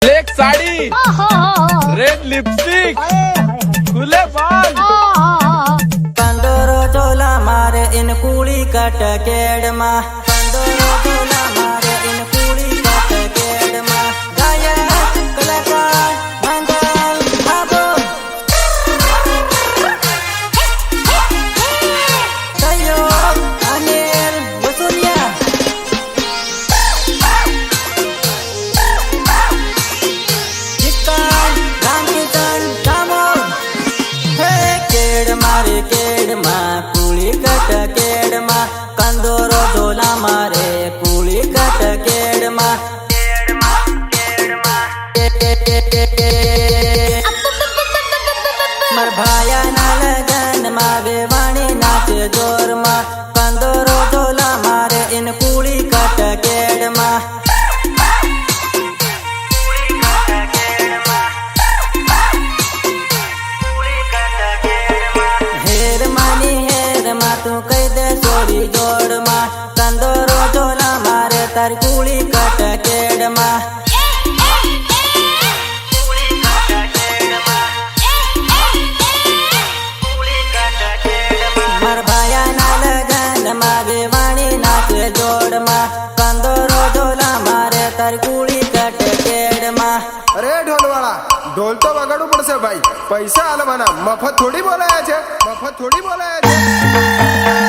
Black sari, red lipstick, खुले बाल, कंदोरो चोला मारे इन कूड़ी कट केड़ मा, कंदोरो चोला मारे इन कूड़ी कट केड़ मा, गायक कलाकार मंगल बाबू सहयोग अनिल वसुनिया चिकन रामकिशन दामोद हे केड़ मारे केड़ मा कूड़ी कट केड़ मा कंदोरो झोला मारे कूड़ी कट केड़ मा मर भाया ना लगन मा वेवाणी नाचे जोर मा कंदोरो झोला मारे इन कूड़ी कट केड़ मा हेर मा तू कई दे सोरी जोड़ मा कंदोरो झोला मारे तारी कूड़ी कट केड़ मा मर भाया ना लगन मा वेवाणी नाचे जोड़ मा कंदोरो झोला मारे तारी कूड़ी कट केड़ मा। अरे ढोलवाळा ढोल तो वगाडू પડશે ભાઈ પૈસા આલે મને મફત થોડી બોલાયા છે મફત થોડી બોલાયા છે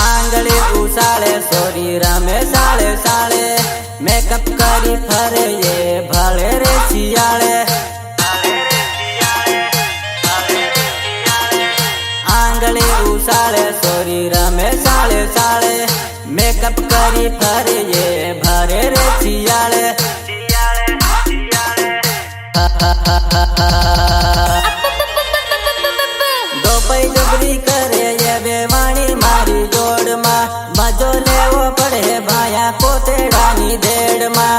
आंगळे उसाळे सोरी रमे साळे साळे मेकअप करी फरे ये भले रे सियाळे आंगळे उसाळे सोरी रमे साळे साळे मेकअप करी फरे ये भरे रे सियाळे दोपई डबरी करे ये बेवाणी मारी जोड़ मा मजो लेवो पड़े भाया कोतेडानी देड़ मा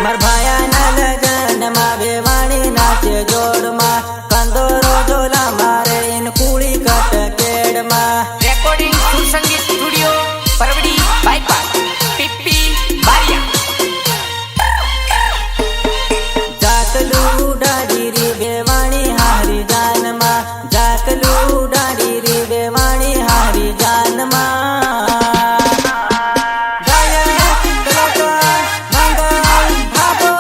मर भाया ना लगन मा बेवाणी नाचे जोड़ मा कंदोरो झोला मारे इन कूड़ी कट केड़ मा रेकॉर्डिंग सुर संगीत स्टूडियो परवड़ी बाईपास पिप्पी बारिया जाकलू डाडी री बेवाणी हारी जान मा जाकलू डाडी री बेवाणी हारी जान मा गायक कलाकार मंगल बाबू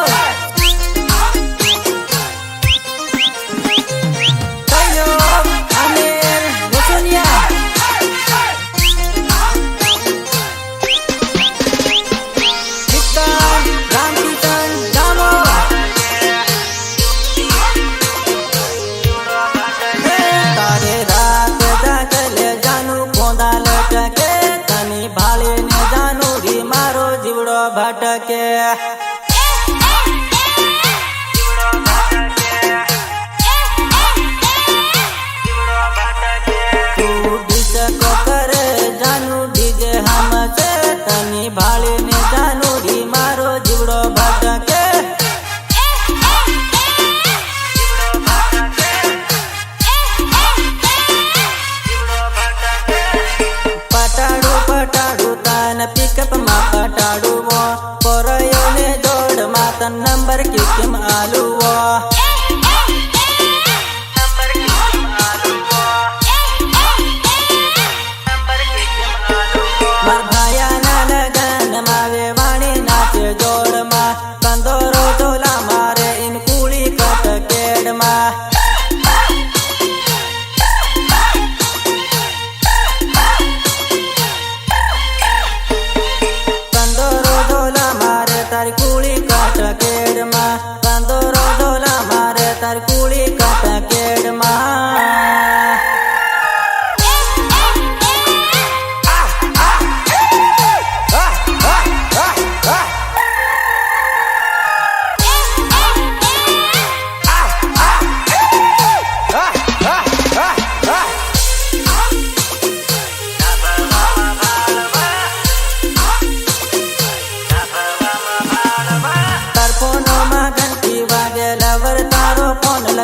सहयोग अनिल वसुनिया चिकन रामकिशन दामोद तारे रात जागले जानू कोंदा लटके तनी भाले ने जानू री मारो जीवड़ो भटके तू डिस्को करे जानू डीजे हम से तनी भाले ने जानू री मारो जीवड़ो भटके पटाड़ू पटाड़ू तान पिकअप मा पटाड़ू वो पोरयो ने जोड़ मा तन नंबर की किम आलू वो मर भाया ना लगन मा वेवाणी नाचे जोड़ मा कंदोरो झोला मारे इन कूड़ी कट केड़ मा कंदोरो झोला मारे तारी कूड़ी कट केड़ मा कंदोरो झोला मारे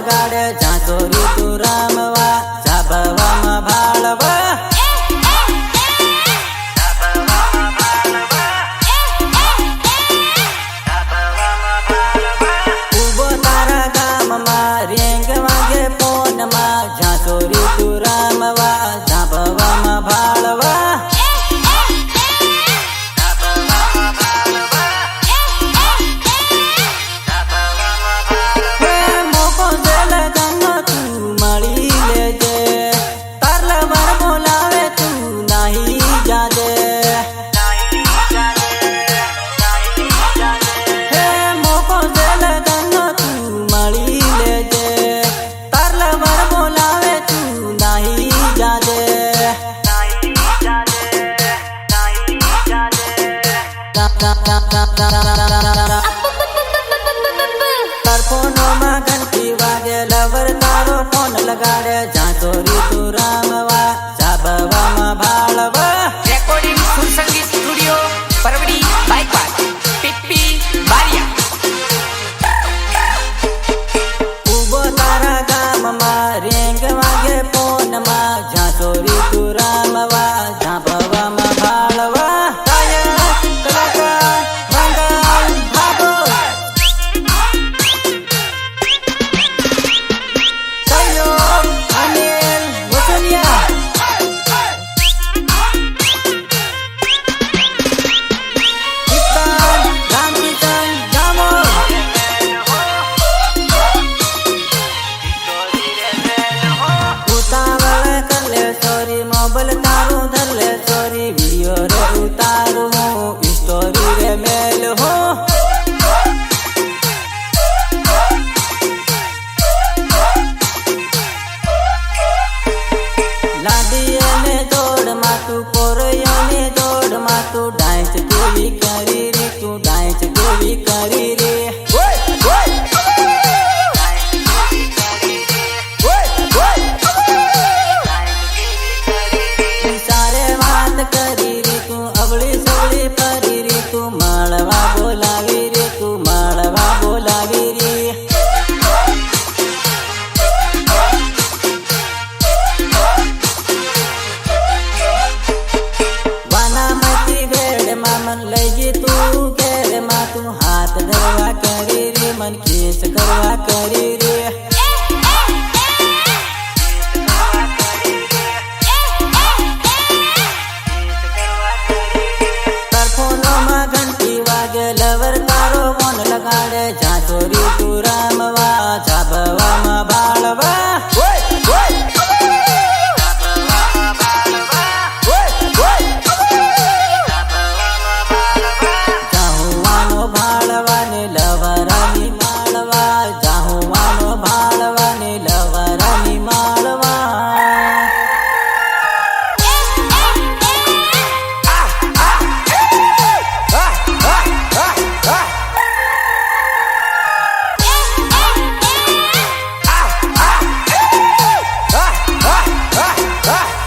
લગાડે જ્યાં ચોરી તું રામવા જાબવામાં ભાળવા ઉભો તારા ગામમાં રેંગ વાગે ફોનમાં જ્યાં ચોરી તું રામવા જાબવામાં ભાળવા તાર ફોનમાં ઘંટી વાગે લવર તારો ફોન લગાડે જ્યાં ચોરી તું રામવા જાબવામાં ભાળવા રેકોર્ડિંગ સુર સંગીત સ્ટુડિયો પરવડી બાયપાસ પીપી બારિયા ઉભો તારા ગામમાં રેંગ વાગે ફોનમાં જ્યાં ચોરી તું રામવા જાબવામાં ભાળવા મોબાઈલ તારું ધર લે ચોરી વિડીયો રે ઉતારું હું સ્ટોરી રે મેલ હો લાડીને દોડમાં તું પોરયોને દોડમાં તું ડાન્સ કેવી કરી રે તું ડાન્સ કેવી કરી રે કરી રે તું અવળી સવળી ફરી રે તું માળવા બોલાવી રે તું માળવા બોલાવી રે વાનામાંથી વેડમાં મન લઈ ગઈ તું ઘેરમાં તું હાથ ધરવા કરી રે મન કેસ કરવા કરી રે લવર તારો ફોન લગાડે જ્યાં ચોરી તું રામવા જાબવામાં ભાળવા જાહુવાનો ભાળવા ને લવરાની માળવા જાહુવાનો ભાળવા ને લવરાની માળવા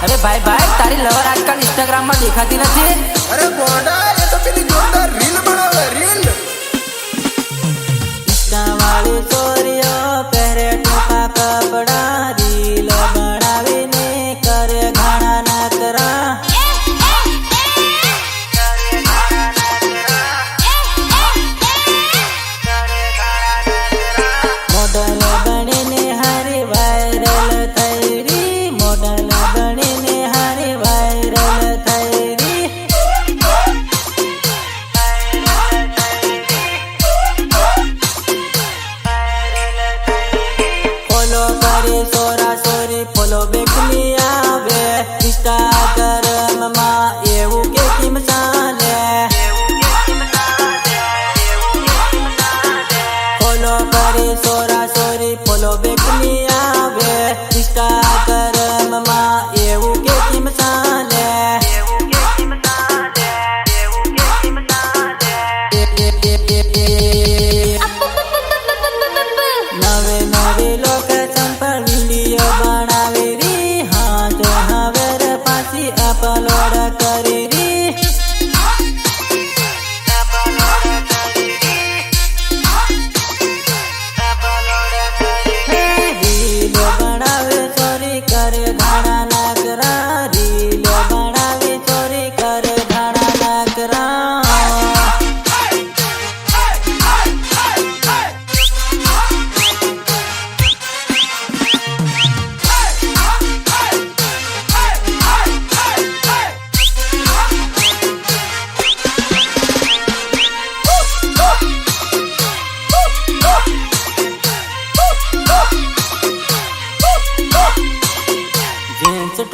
અરે ભાઈ ભાઈ તારી લવર આજકાલ ઇન્સ્ટાગ્રામ માં દેખાતી નથી અરે બોડા એ તો પેલી જોરદાર રીલ બનાવે રીલ ઇન્સ્ટા વાળી ચોરીઓ પહેરે ટોપા કપડા રીલ બનાવીને કરે ઘણા નાકરા મોડલ બનીને હારી વાયરલ થઈ રી મોડલ બનીને હારી વાયરલ થઈ રી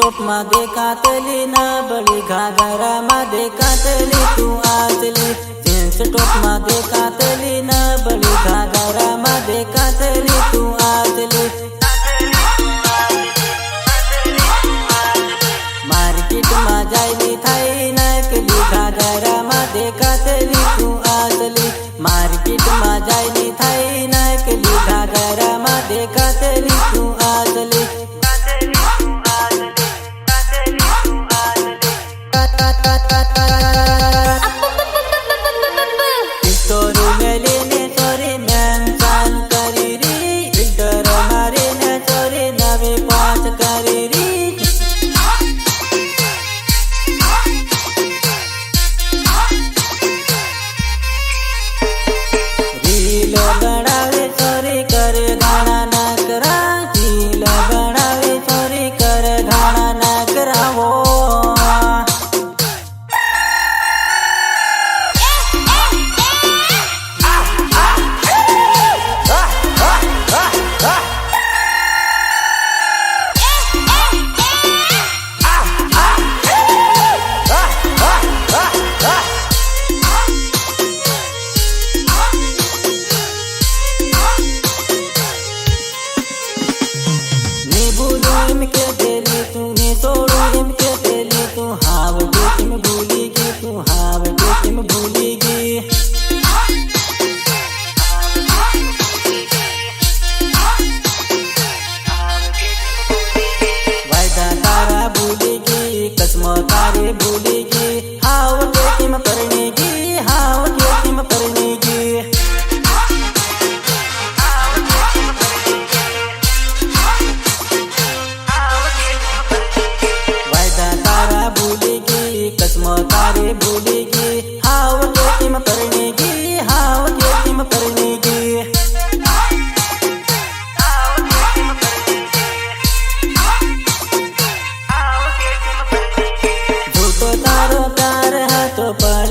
टॉप मा देखातली ना बळी घागरा मा देखातली तू आजली जीन्स टॉप मा देखातली ना बळी घागरा मा देखातली तू आजली मार्केट मा जायली थाई नकली घागरा मा देखातली तू आजली मार्केट मा जायली थाई नकली घागरा मा देखातली तू आजली स्टोरी मेली ने चोरी मेंशन करी री फिल्टर मारी ने चोरी नवी पास करी री रील बनावे चोरी कर घाना न करा रील बनावे चोरी कर घाना न करावो के देली तू ने तोड़ो हिम के देली तू हाव के तुम भूलेगी तू हाव के तुम भूलेगी वायदा तारा भूलेगी कसम तारे भूलेगी हाव के तुम करेगी हाव के तुम करेगी कसम तारे भूलेगी हाव के तुम करेगी हाव के तुम करेगी झूठो तारो प्यार है तो पर